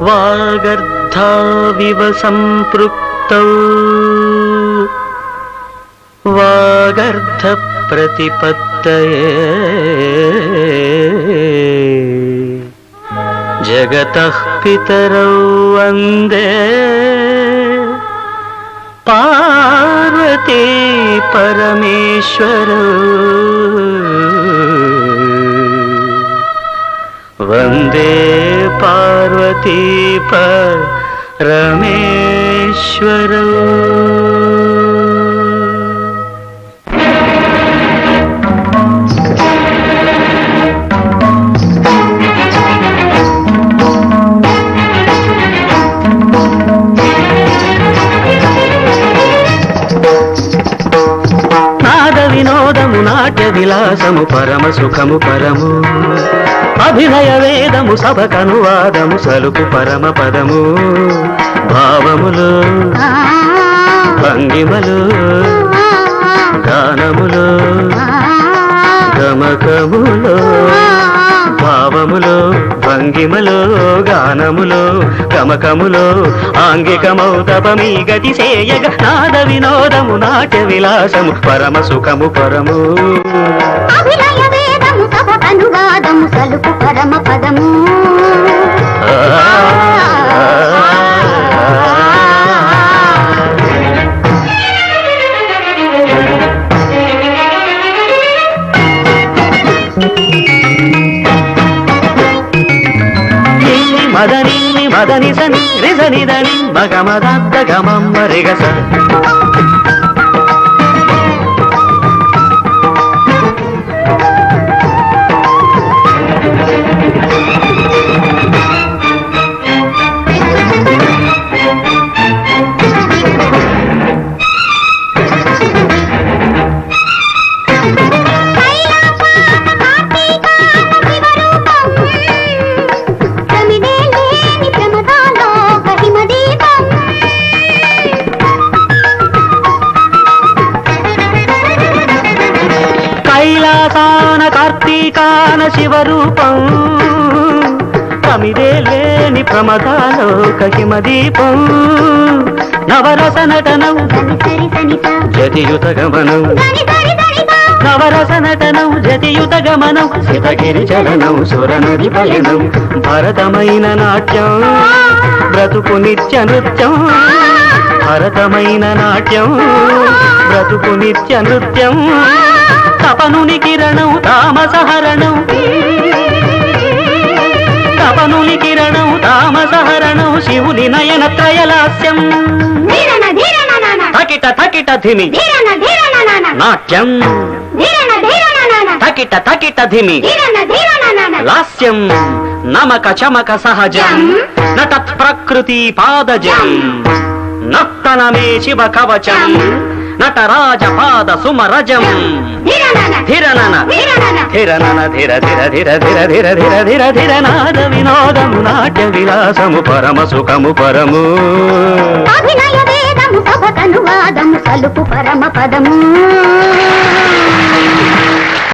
వాగర్ధావివ సంపృక్తౌ వాగర్ధ ప్రతిపత్తయే జగతః పితరౌ వందే పార్వతీ పరమేశ్వరౌ వందే పార్వతీ పరమేశ్వరౌ. వినోదము నాట్య విలాసము పరమ సుఖము పరము అభినయ వేదము సభకనువాదము సలుపు పరమ పదము భావములు భంగిమలు గానములు గమకములు భావములు భంగిమలు గానములు గమకములు ఆంగికమౌతపమీ గతి సేయగ నాద వినోదము నాట్య విలాసము పరమ సుఖము పరము అభినయ వేదము సభకనువాదము సలుపు పరమ పదము. మదని మదని సని రిజని దని మగమదద్ద గమం మరిగస కైలాసాన కార్తీకాన శివరూపం ప్రమిదే లేని ప్రమదాలోక హిమదీపం నవరస నటనం జతియుత గమనం నవరస నటనం జతియుత గమనం సితగిరి చలనం సురనది పయనం భరతమైన నాట్యం బ్రతుకు నిత్య నృత్యం భరతమైన నాట్యం బ్రతుకు నిత్య నృత్యం తపనుని కిరణం తామసహరణం తపనుని కిరణం తామసహరణం శివుని నయన త్రయలాస్యం తకిట తకిట ధిమి నాట్యం తకిట తకిట ధిమి లాస్యం నమక చమక సహజం నతత్ ప్రకృతి పాదజం నర్తనమే శివ కవచం నటరాజ పాద సుమరజం ధిరనన ధిరనన ధిర ధిర ధిర ధిర ధిర ధిర ధిర ధిర నాద వినోదము నాట్య విలాసము పరమ సుఖము పరము అభినయ వేదము సభకనువాదము సలుపు పరమ పదము.